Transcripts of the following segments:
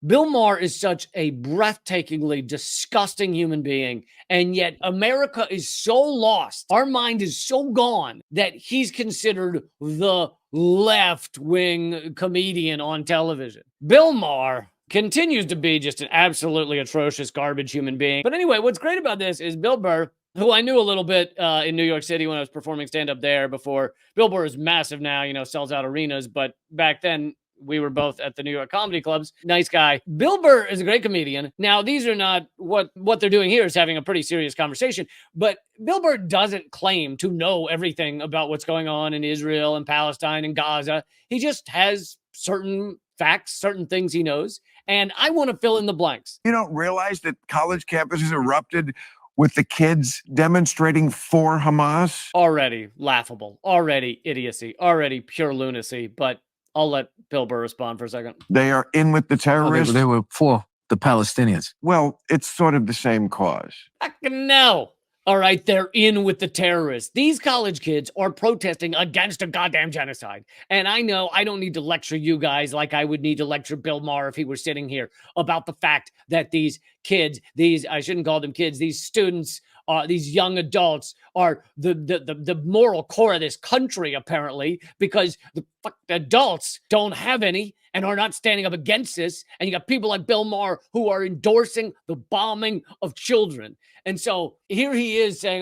Bill Maher is such a breathtakingly disgusting human being, and yet America is so lost. Our mind is so gone that he's considered the left-wing comedian on television. Bill Maher continues to be just an absolutely atrocious garbage human being. But anyway, what's great about this is Bill Burr, who I knew a little bit in New York City when I was performing stand-up there before. Bill Burr is massive now, sells out arenas, but back then, we were both at the New York comedy clubs. Nice guy. Bill Burr is a great comedian. Now, these are not what they're doing here is having a pretty serious conversation, but Bill Burr doesn't claim to know everything about what's going on in Israel and Palestine and Gaza. He just has certain facts, certain things he knows, and I want to fill in the blanks. You don't realize that college campuses erupted with the kids demonstrating for Hamas? Already laughable, already idiocy, already pure lunacy, but I'll let Bill Burr respond for a second. They are in with the terrorists? They were for the Palestinians. Well, it's sort of the same cause. No. All right, they're in with the terrorists. These college kids are protesting against a goddamn genocide. And I know I don't need to lecture you guys like I would need to lecture Bill Maher if he were sitting here about the fact that these kids, I shouldn't call them kids, these students, these young adults are the moral core of this country, apparently, because the adults don't have any and are not standing up against this. And you got people like Bill Maher who are endorsing the bombing of children. And so here he is saying,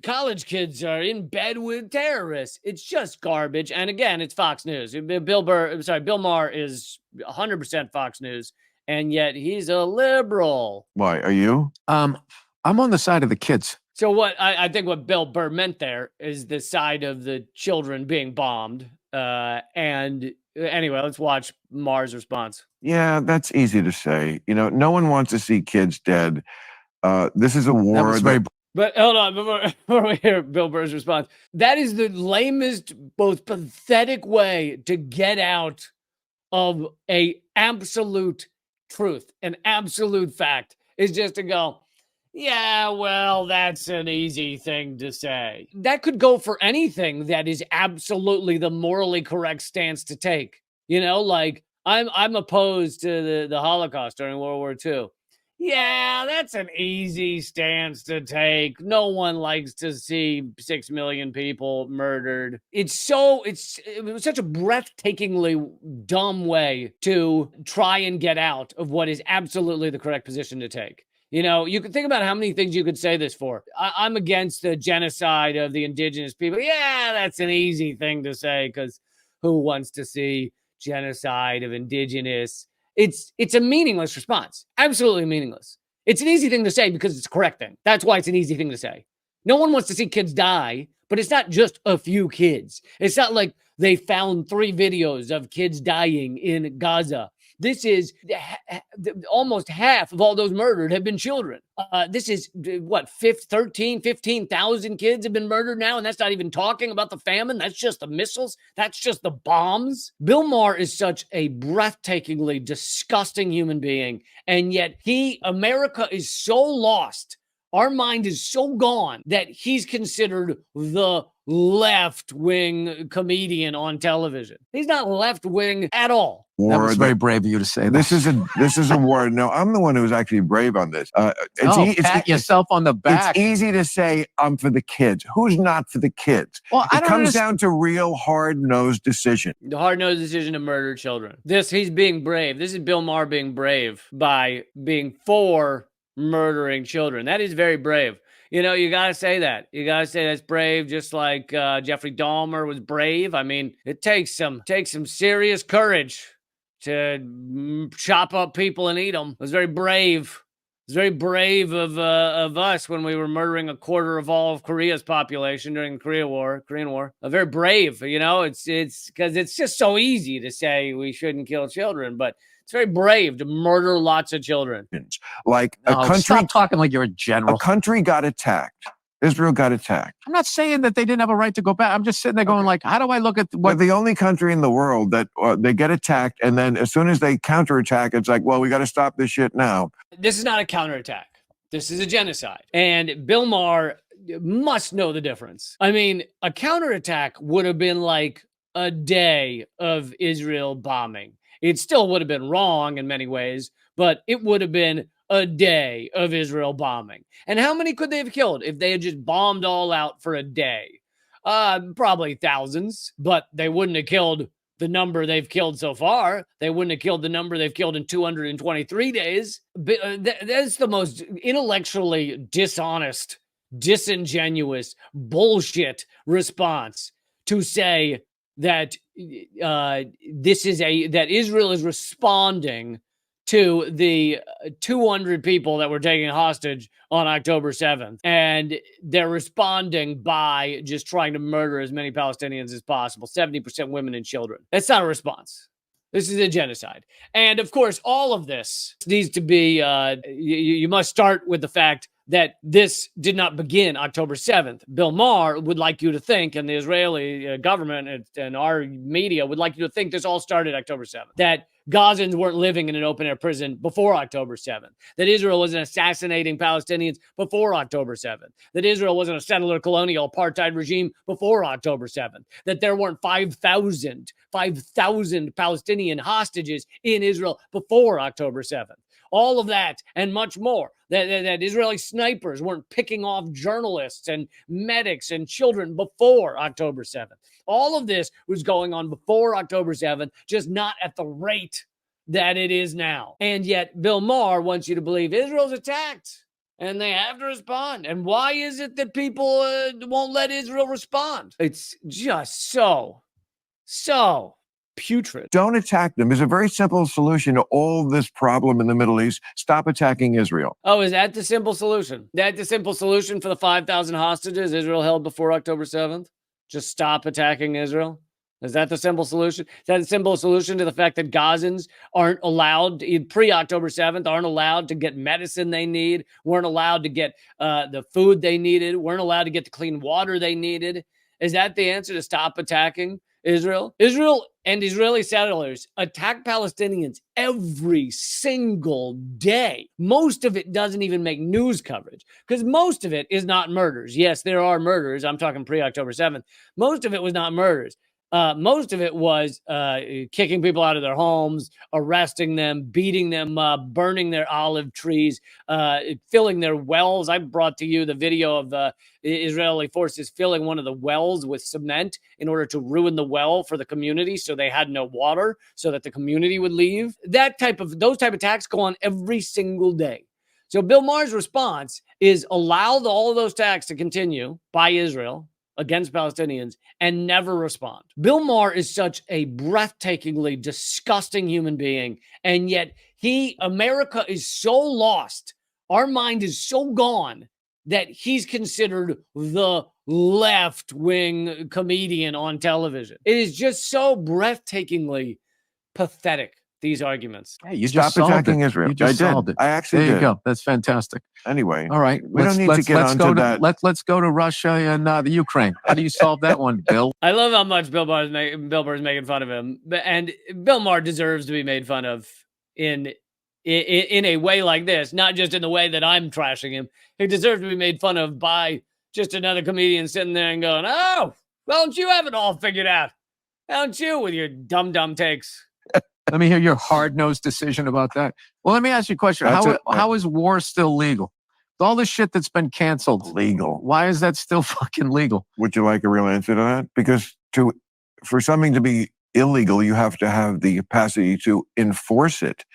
college kids are in bed with terrorists. It's just garbage. And again, it's Fox News. Bill Maher is 100% Fox News. And yet he's a liberal. Why, are you? I'm on the side of the kids. So I think what Bill Burr meant there is the side of the children being bombed. And anyway, let's watch Maher's response. Yeah, that's easy to say. No one wants to see kids dead. This is a war. But hold on, before we hear Bill Burr's response, that is the lamest, most pathetic way to get out of a absolute truth, an absolute fact, is just to go, yeah, well, that's an easy thing to say. That could go for anything that is absolutely the morally correct stance to take. Like I'm opposed to the Holocaust during World War II. Yeah, that's an easy stance to take. No one likes to see 6 million people murdered. It was such a breathtakingly dumb way to try and get out of what is absolutely the correct position to take. You can think about how many things you could say this for. I'm against the genocide of the indigenous people. Yeah, that's an easy thing to say because who wants to see genocide of indigenous? It's a meaningless response. Absolutely meaningless. It's an easy thing to say because it's a correct thing. That's why it's an easy thing to say. No one wants to see kids die, but it's not just a few kids. It's not like they found 3 videos of kids dying in Gaza. This is almost half of all those murdered have been children. This is 15,000 kids have been murdered now. And that's not even talking about the famine. That's just the missiles. That's just the bombs. Bill Maher is such a breathtakingly disgusting human being. And yet America is so lost. Our mind is so gone that he's considered the left-wing comedian on television. He's not left-wing at all. That was very brave of you to say that. This is a war. No, I'm the one who was actually brave on this. Pat yourself on the back. It's easy to say I'm for the kids. Who's not for the kids? Well, it comes down to real hard-nosed decision. The hard-nosed decision to murder children. He's being brave. This is Bill Maher being brave by being for murdering children. That is very brave. You got to say that. You got to say that's brave, just like Jeffrey Dahmer was brave. I mean, it takes some serious courage to chop up people and eat them. It was very brave. It was very brave of us when we were murdering a quarter of all of Korea's population during the Korean War. Very brave, it's because it's just so easy to say we shouldn't kill children, but it's very brave to murder lots of children. Like a country. Stop talking like you're a general. A country got attacked. Israel got attacked. I'm not saying that they didn't have a right to go back. I'm just sitting there going like, how do I look at what? We're the only country in the world that they get attacked, and then as soon as they counterattack, it's like, well, we got to stop this shit now. This is not a counterattack. This is a genocide. And Bill Maher must know the difference. I mean, a counterattack would have been like a day of Israel bombing. It still would have been wrong in many ways, but it would have been a day of Israel bombing. And how many could they have killed if they had just bombed all out for a day? Probably thousands, but they wouldn't have killed the number they've killed so far. They wouldn't have killed the number they've killed in 223 days. That's the most intellectually dishonest, disingenuous, bullshit response to say that that Israel is responding to the 200 people that were taken hostage on October 7th. And they're responding by just trying to murder as many Palestinians as possible, 70% women and children. That's not a response. This is a genocide. And of course, all of this needs to be, you must start with the fact that this did not begin October 7th. Bill Maher would like you to think, and the Israeli government and our media would like you to think this all started October 7th. That Gazans weren't living in an open-air prison before October 7th. That Israel wasn't assassinating Palestinians before October 7th. That Israel wasn't a settler colonial apartheid regime before October 7th. That there weren't 5,000 Palestinian hostages in Israel before October 7th. All of that and much more. That Israeli snipers weren't picking off journalists and medics and children before October 7th. All of this was going on before October 7th, just not at the rate that it is now. And yet Bill Maher wants you to believe Israel's attacked and they have to respond. And why is it that people won't let Israel respond? It's just so putrid. Don't attack them. There's a very simple solution to all this problem in the Middle East. Stop attacking Israel. Oh, is that the simple solution? That the simple solution for the 5,000 hostages Israel held before October 7th? Just stop attacking Israel? Is that the simple solution? Is that the simple solution to the fact that Gazans aren't allowed, pre-October 7th, aren't allowed to get medicine they need, weren't allowed to get the food they needed, weren't allowed to get the clean water they needed? Is that the answer, to stop attacking Israel? Israel and Israeli settlers attack Palestinians every single day. Most of it doesn't even make news coverage because most of it is not murders. Yes, there are murders. I'm talking pre-October 7th. Most of it was not murders. Most of it was kicking people out of their homes, arresting them, beating them up, burning their olive trees, filling their wells. I brought to you the video of the Israeli forces filling one of the wells with cement in order to ruin the well for the community so they had no water, so that the community would leave. Those type of attacks go on every single day. So Bill Maher's response is allow all of those attacks to continue by Israel against Palestinians and never respond. Bill Maher is such a breathtakingly disgusting human being, and yet America is so lost, our mind is so gone, that he's considered the left-wing comedian on television. It is just so breathtakingly pathetic, these arguments. Hey, you Stop just solved attacking it. Israel. You just I did. solved it. I actually There did. you go. That's fantastic. Anyway, All right. we don't need to get onto that. Let's go to Russia and the Ukraine. How do you solve that one, Bill? I love how much Bill Burr is making fun of him, and Bill Maher deserves to be made fun of in a way like this, not just in the way that I'm trashing him. He deserves to be made fun of by just another comedian sitting there and going, "Oh, well, don't you have it all figured out? Don't you with your dumb takes?" Let me hear your hard-nosed decision about that. Well, let me ask you a question. How is war still legal? With all the shit that's been canceled, Legal. why is that still fucking legal? Would you like a real answer to that? Because for something to be illegal, you have to have the capacity to enforce it.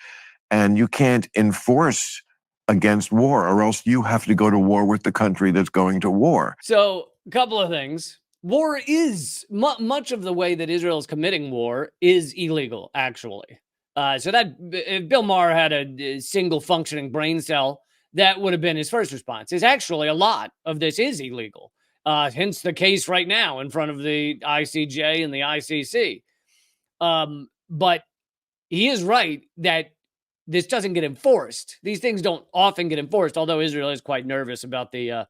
And you can't enforce against war, or else you have to go to war with the country that's going to war. So, a couple of things. War is, much of the way that Israel is committing war is illegal, actually. So that, if Bill Maher had a single functioning brain cell, that would have been his first response. Is actually a lot of this is illegal. Hence the case right now in front of the ICJ and the ICC. But he is right that this doesn't get enforced. These things don't often get enforced, although Israel is quite nervous about the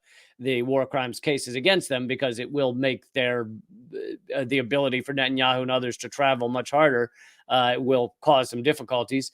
war crimes cases against them, because it will make the ability for Netanyahu and others to travel much harder. It will cause some difficulties.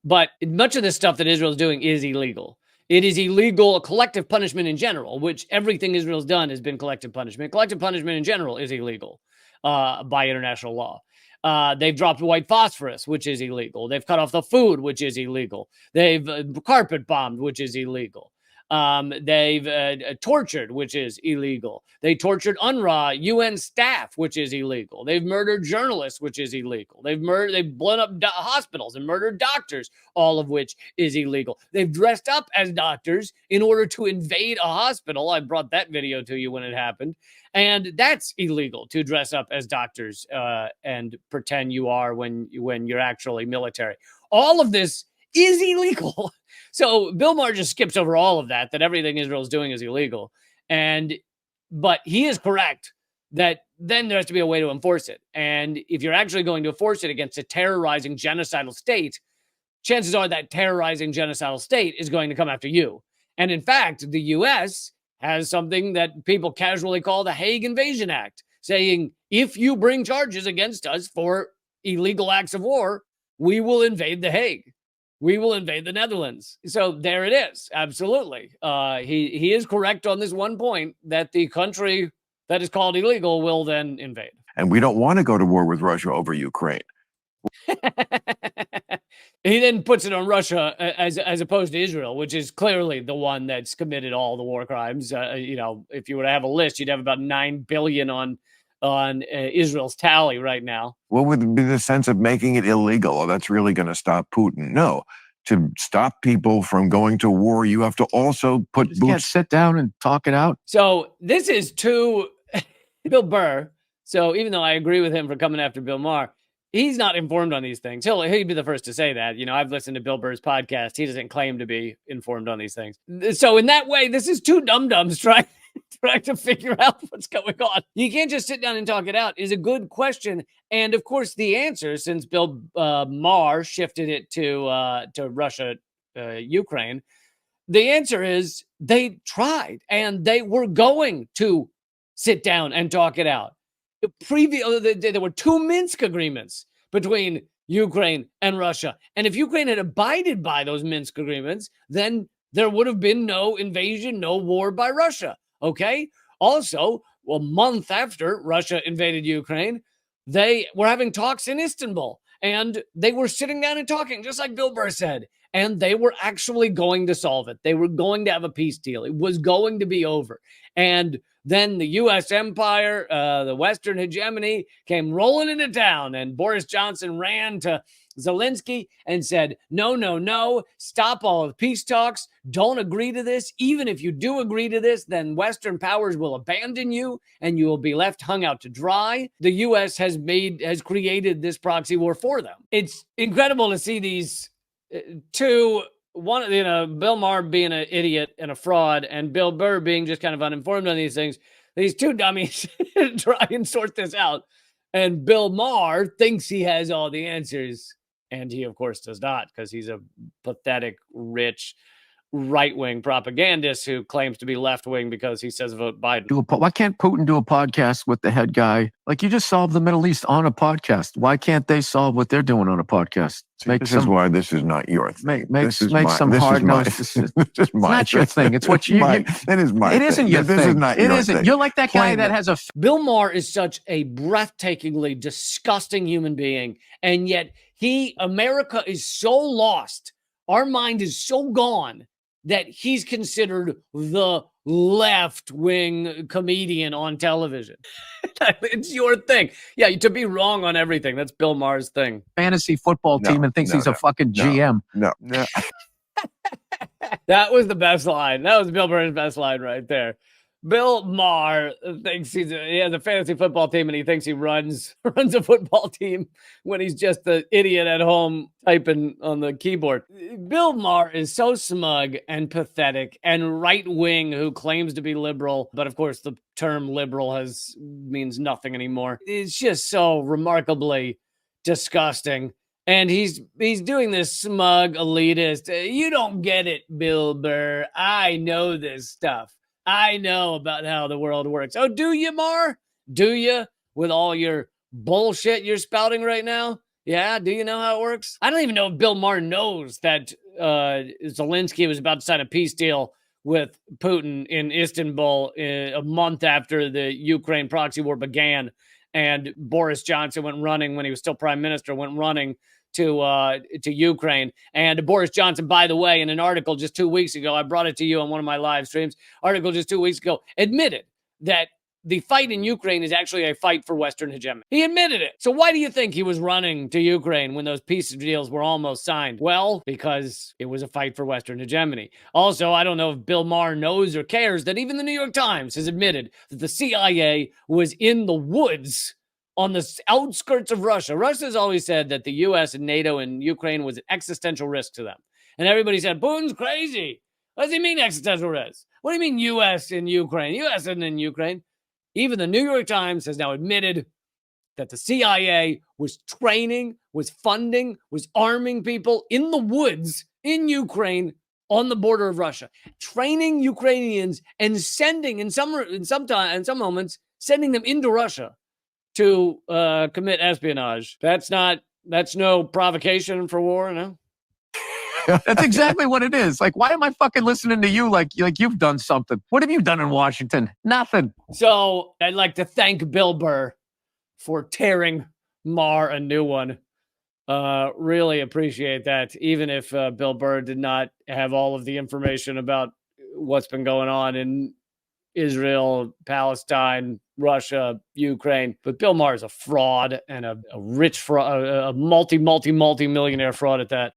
But much of this stuff that Israel is doing is illegal. It is illegal collective punishment in general, which everything Israel's done has been collective punishment. Collective punishment in general is illegal by international law. They've dropped white phosphorus, which is illegal. They've cut off the food, which is illegal. They've carpet bombed, which is illegal. They've tortured, which is illegal. They tortured UNRWA UN staff, which is illegal. They've murdered journalists, which is illegal. They've blown up hospitals and murdered doctors, all of which is illegal. They've dressed up as doctors in order to invade a hospital. I brought that video to you when it happened. And that's illegal, to dress up as doctors and pretend you are when you're actually military. All of this is illegal. So Bill Maher just skips over all of that everything Israel's doing is illegal. But he is correct that then there has to be a way to enforce it. And if you're actually going to enforce it against a terrorizing genocidal state, chances are that terrorizing genocidal state is going to come after you. And in fact, the U.S. has something that people casually call the Hague Invasion Act, saying if you bring charges against us for illegal acts of war, we will invade the Hague. We will invade the Netherlands. So there it is. Absolutely. He is correct on this one point that the country that is called illegal will then invade. And we don't want to go to war with Russia over Ukraine. He then puts it on Russia as opposed to Israel, which is clearly the one that's committed all the war crimes. If you were to have a list, you'd have about 9 billion on Israel's tally right now. What would be the sense of making it illegal? Oh, that's really going to stop Putin. No. To stop people from going to war, you have to also put boots. Can't sit down and talk it out. So this is to Bill Burr. So even though I agree with him for coming after Bill Maher, he's not informed on these things. He'd be the first to say that. I've listened to Bill Burr's podcast. He doesn't claim to be informed on these things. So in that way, this is two dum-dums trying to figure out what's going on. You can't just sit down and talk it out is a good question. And of course, the answer, since Bill Maher shifted it to Russia, Ukraine, the answer is they tried and they were going to sit down and talk it out. There were 2 Minsk agreements between Ukraine and Russia. And if Ukraine had abided by those Minsk agreements, then there would have been no invasion, no war by Russia. Okay. Also, a month after Russia invaded Ukraine, they were having talks in Istanbul and they were sitting down and talking, just like Bill Burr said, and they were actually going to solve it. They were going to have a peace deal. It was going to be over. And then the U.S. empire, the Western hegemony came rolling into town, and Boris Johnson ran to Zelensky and said, no, stop all of the peace talks. Don't agree to this. Even if you do agree to this, then Western powers will abandon you and you will be left hung out to dry. The U.S. has created this proxy war for them. It's incredible to see these two, Bill Maher being an idiot and a fraud, and Bill Burr being just kind of uninformed on these things. These two dummies try and sort this out. And Bill Maher thinks he has all the answers. And he, of course, does not, because he's a pathetic, rich, right-wing propagandist who claims to be left-wing because he says vote Biden. Why can't Putin do a podcast with the head guy? Like, you just solved the Middle East on a podcast. Why can't they solve what they're doing on a podcast? This is why this is not your thing. Make some hard-nosed decisions. It's not your thing. It's what you... It is my thing. It isn't your thing. This is not your thing. You're like that guy that has a... Bill Maher is such a breathtakingly disgusting human being, and yet America is so lost. Our mind is so gone that he's considered the left-wing comedian on television. It's your thing. Yeah, to be wrong on everything. That's Bill Maher's thing. Fantasy football team and thinks he's a fucking GM. No. That was the best line. That was Bill Burr's best line right there. Bill Maher thinks he has a fantasy football team and he thinks he runs a football team when he's just the idiot at home typing on the keyboard. Bill Maher is so smug and pathetic and right-wing who claims to be liberal. But of course, the term liberal means nothing anymore. It's just so remarkably disgusting. And he's doing this smug elitist. You don't get it, Bill Burr. I know this stuff. I know about how the world works. Oh, do you, Maher? Do you? With all your bullshit you're spouting right now? Yeah, do you know how it works? I don't even know if Bill Maher knows that Zelensky was about to sign a peace deal with Putin in Istanbul a month after the Ukraine proxy war began. and Boris Johnson went running when he was still prime minister, went running to Ukraine. And Boris Johnson, by the way, in an article just 2 weeks ago, I brought it to you on one of my live streams, article just 2 weeks ago, admitted that the fight in Ukraine is actually a fight for Western hegemony. He admitted it. So why do you think he was running to Ukraine when those peace deals were almost signed? Well, because it was a fight for Western hegemony. Also, I don't know if Bill Maher knows or cares that even the New York Times has admitted that the CIA was in the woods on the outskirts of Russia. Russia's always said that the U.S. and NATO and Ukraine was an existential risk to them. And everybody said, Putin's crazy. What does he mean existential risk? What do you mean U.S. in Ukraine? U.S. isn't in Ukraine. Even the New York Times has now admitted that the CIA was training, was funding, was arming people in the woods in Ukraine on the border of Russia, training Ukrainians and sending, in some moments, sending them into Russia to commit espionage. That's no provocation for war, no? That's exactly what it is. Like, why am I fucking listening to you like you've done something? What have you done in Washington? Nothing. So I'd like to thank Bill Burr for tearing Maher a new one. Really appreciate that. Even if Bill Burr did not have all of the information about what's been going on in Israel, Palestine, Russia, Ukraine. But Bill Maher is a fraud and a rich fraud, a multi-millionaire fraud at that.